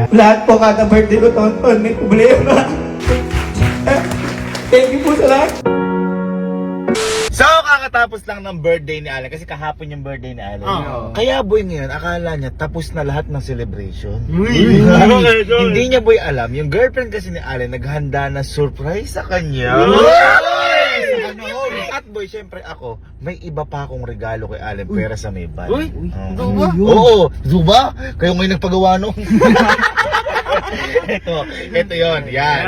Lahat po kada birthday ko, Tonton, may problema. Thank you po sa lahat. So, kakatapos lang ng birthday ni Allen kasi kahapon yung birthday ni Allen. Kaya boy ngayon, akala niya tapos na lahat ng celebration. Hindi niya boy alam, yung girlfriend kasi ni Allen naghanda na surprise sa kanya. At boy, syempre ako, may iba pa akong regalo kay Allen pera sa may van. Oo, Zuba? Kayo ngayon nagpagawa nung. ito yon, yan.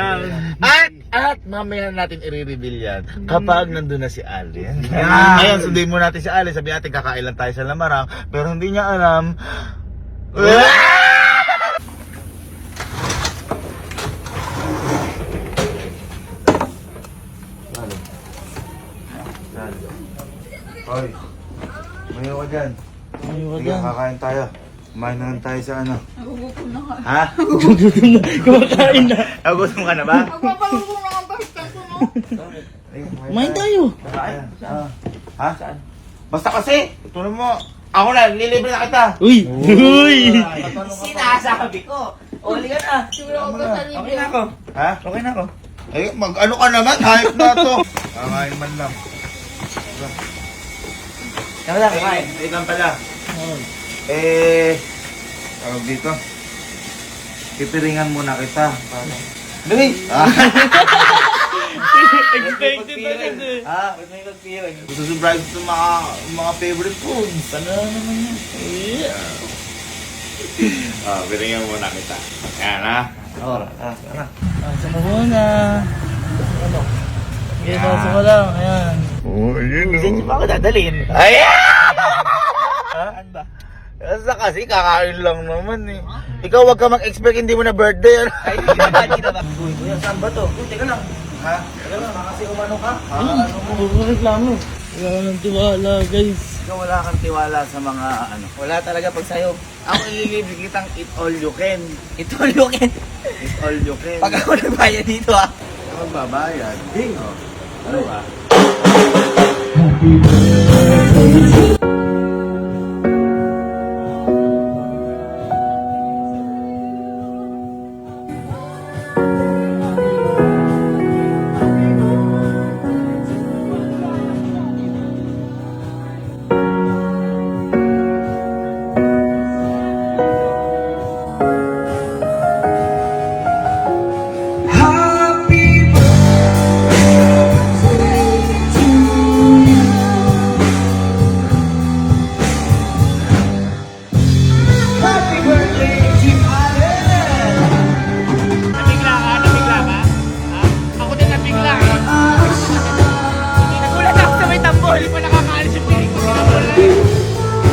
At mamaya natin i-reveal yan kapag nandun na si Allen. Ngayon, sundin mo natin si Allen. Sabi natin kakailan tayo sa Lamarang, pero hindi niya alam. Hoy, mayo ka dyan. Sige, kakain tayo. Kumain na lang tayo sa ano. Nagugutom na ka. Ha? Kumakain na. Nagugutom ka na ba? Magpapalubong na ang basta ko, no? Kumain tayo. Ha? Basta kasi, tulong mo. Ako na, nililibre na kita. Uy! Uy! Sinasabi ko. Oli ka na. Siguro ako sa libre. Okay na ako. Ha? Okay na ako. Eh, mag-ano ka naman? Hype na to. Kakain man lang. Kaya lang, kain. Wait lang pala. Tawag dito. Pipiringan muna kita. Dali! Expected agad eh. Ah, ba't may pagpiring? Gusto surprise ito mga favorite foods. Ano naman yan? Piringan muna kita. Yan ha. Oo, ano? Asa mo muna. Ano? Sige, asa mo lang. Ayan. Oo, yun. Saan ba ako dadalhin? Ayan! Saan ba? Basta kasi kakain lang naman eh. Ikaw wag ka mag-expect hindi mo na birthday. Ay, hindi na ba? Uy, kuya, saan ba to? Uy, teka lang. Ha? Teka lang, kasi umano ka. Puro reklamo. Wala ka ng tiwala, guys. Ikaw wala kang tiwala sa mga ano. Wala talaga pag sa'yo. Ako ililibre kitang eat all you can. Ito lukin. Eat all you can. Pag ako nagbayad dito ah. Ikaw magbabayad. Ding. Oh. Ano ba?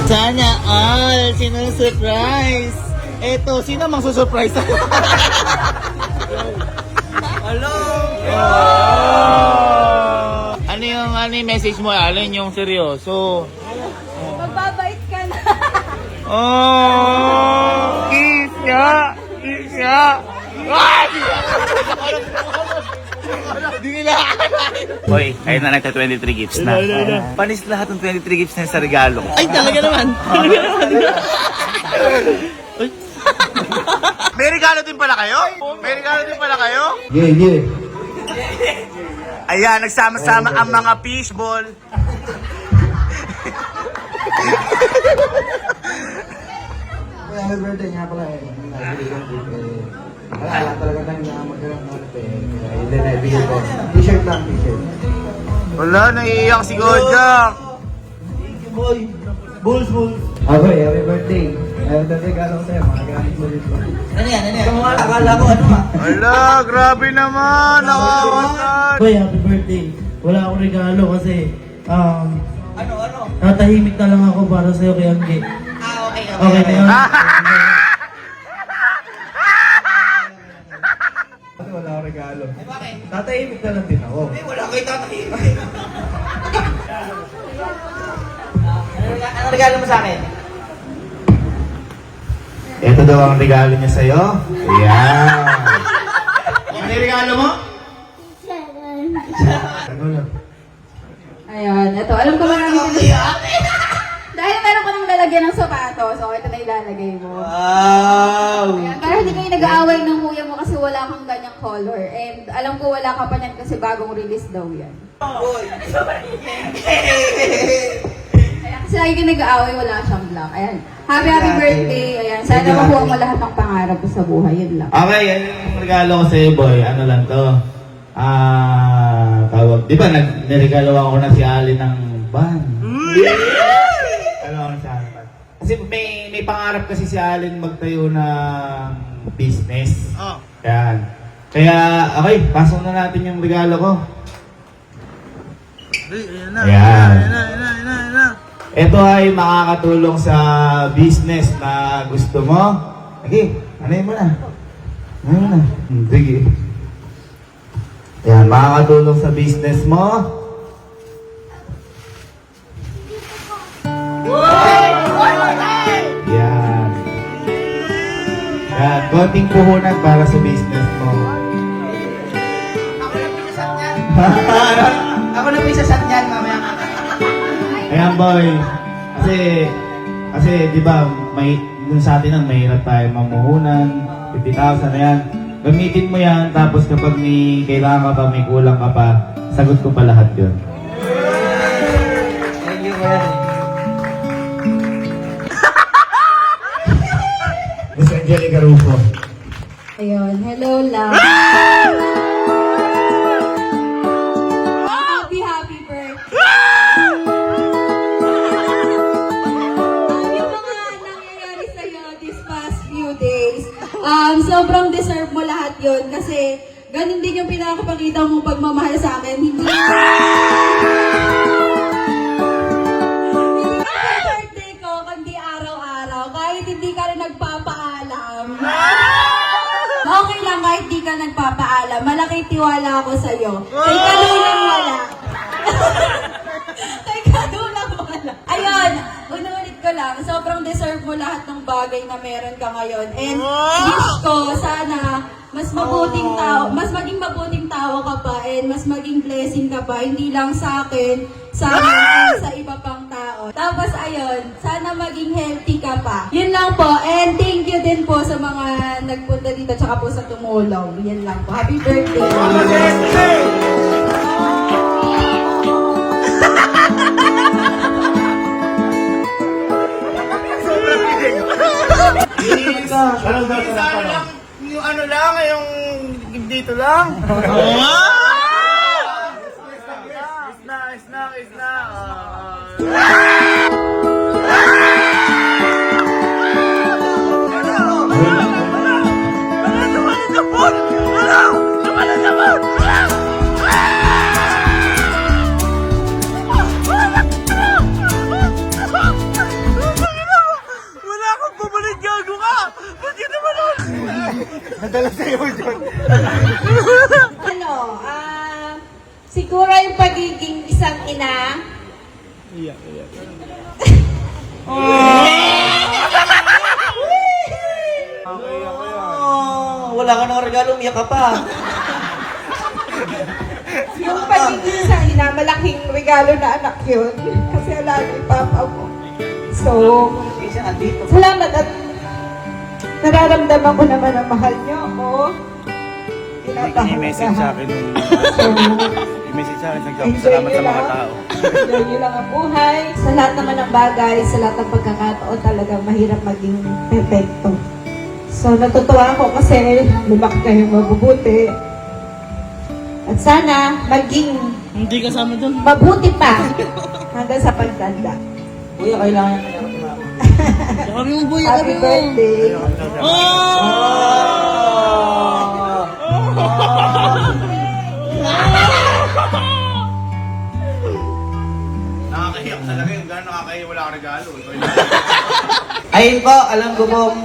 Sana all sinusurprise. Eto, sino mang susurprise ako? Hello! Ano yung message mo, Allen? Yung seryoso. Magbabait ka na. Oh! Kiss niya! Kiss niya! Ay! Di nila Hoy, ayun na nagka 23 gifts na. Panis lahat ng 23 gifts na sa regalo ko. Ay, talaga naman! Talaga naman! May regalo din pala kayo? May regalo din pala kayo? Yeah. Ayan, nagsama-sama ang mga fishball. Happy birthday nga pala eh. Wala talaga tayong magkaroon ng yun din ay bigay ko. T-shirt lang, t-shirt. Wala, naiiyak si Kojak. Thank you, boy. Bulls. Okay, happy birthday. Ayaw na regalo ko sa'yo, mga gamit mo dito. Ano yan? Ano yan? Akala ko ano ah. Wala, grabe naman. Nakakatan. Boy, happy birthday. Wala akong regalo kasi Ano? natahimik na lang ako para sa'yo kay Angge. Okay. Okay na yun? Kasi wala akong regalo. Bakit? Tatahimik na lang din ako. Eh, wala kayo tatayin. Ano regalo mo sa akin? Ito daw ang regalo niya sa'yo. Ayan. Ano yung regalo mo? Ano na? Ayan, ito. Alam ko marami sila. Dahil meron ko nang lalagyan ka ng sapatos, so ito na ilalagay mo. Wow! Ayan, para hindi kayo nag-aaway ng kuya mo kasi wala kang ganyang color. And alam ko wala ka pa niyan kasi bagong release daw yan. Ayan, kasi lagi kayo nag-aaway, wala siyang black. Ayan. Happy birthday. Ayan. Sana makuha mo lahat ng pangarap mo sa buhay. Yun lang. Okay, yan yung regalo ko sa'yo, boy. Ano lang to? Tawag. Di ba, niregalo ako na si Ali ng van. Ano ako sa akin? Kasi may pangarap kasi si Allen magtayo ng business. Yan. Kaya, okay, pasok na natin yung regalo ko. Ayan na, Ayan. ayan na. Ito ay makakatulong sa business na gusto mo. Sige, ano mo na? Ano mo na? Sige. Yan, makakatulong sa business mo. Yan. Yan, konting puhunan para sa business mo. Ako na po isasat niyan mamaya. Ayan boy, kasi di ba may dun sa atin ang mahirap tayo mamuhunan, 50,000 na yan. Gamitin mo yan, tapos kapag may kailangan ka pa, may kulang ka pa, sagot ko pa lahat yun. Thank you, man. Miss Angelica Rufo. Ayun. Hello, love. Happy birthday. Yung mga nangyayari sa'yo these past few days, sobrang deserve mo lahat yun kasi ganun din yung pinakapakita mong pagmamahal sa akin. Hindi yung birthday ko, kundi araw-araw. Kahit hindi ka rin nagpapaalam. Okay lang kahit di ka nagpapaalam. Malaking tiwala ako sa'yo. Kay kalulang wala. Kay kalulang wala. Ayun, unulit ko lang. Sobrang deserve mo lahat ng bagay na meron ka ngayon. And wish ko, sana mas mabuting tao, mas maging mabuting tao ka pa and mas maging blessing ka pa. Hindi lang sa akin, sa akin, and sa iba pang tao. Tapos ayun, sana maging healthy ka pa. Yun lang po. And thank you din po sa mga nagpunta dito tsaka po sa tumulong. Yan lang po. Happy birthday! Yung ano lang, yung dito lang. Is na. Wala kang pabalik, gago ka! Ba't yun naman nun? Nadala sa'yo dyan. Ano, siguro yung pagiging isang ina. Wala ka ng regalo, umiyak ka pa. Yung pagiging isang ina, malaking regalo na anak yun. Kasi alam ni Papa mo. So, Isa, andito. salamat at nararamdaman ko naman ang mahal niyo ako. I-message sa akin nung... I-message sa akin, nagpapasalamat sa mga tao. Enjoy niyo lang ang buhay. Sa lahat naman ng bagay, sa lahat ng pagkakataon, talagang mahirap maging perfecto. So, natutuwa ako kasi lumaki kayong mabubuti. At sana maging Hindi kasama dun. mabuti pa hanggang sa pagtanda. Kuya, kailangan niya kailangan tumama. Sabi mo, boy, Happy birthday! Nakakahiyak talaga yung gano'n nakakahiyak, wala kang regalo. Ayun po, alam ko pong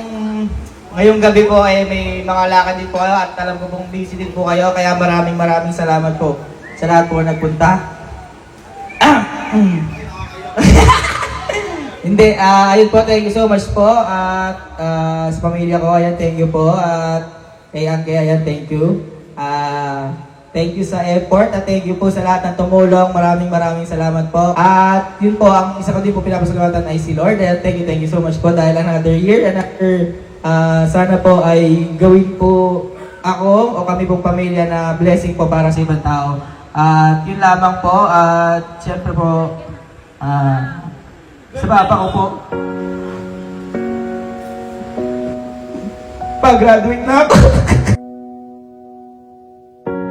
ngayong gabi po ay may mga lakad din po kayo at alam ko pong busy din po kayo. Kaya maraming salamat po sa lahat po nagpunta. Hindi, ayun po, thank you so much po. At sa pamilya ko, ayan, thank you po. At kay Anke, ayan, thank you. Thank you sa effort at thank you po sa lahat ng tumulong. Maraming salamat po. At yun po, ang isa ko din po pinapasalamatan ay si Lord. And thank you so much po dahil another year, sana po ay gawin po ako o kami pong pamilya na blessing po para sa ibang tao. At yun lamang po. At syempre po, sa papa ko po, pag-graduate na ako.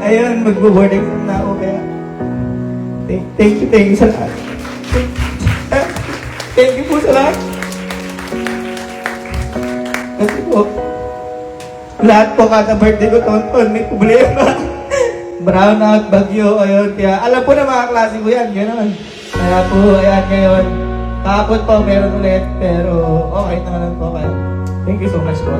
Ayun, magbo-board exam na ako kaya thank you sa lahat. Thank you po sa lahat. Kasi po, lahat po kada birthday ko tonton, may problema. Brown out, bagyo, ayun. Kaya alam po na mga klase ko yan, gano'n. Kaya po, ayan ngayon. Kahapon po, meron ulit, pero okay naman po kaya. Thank you so much po.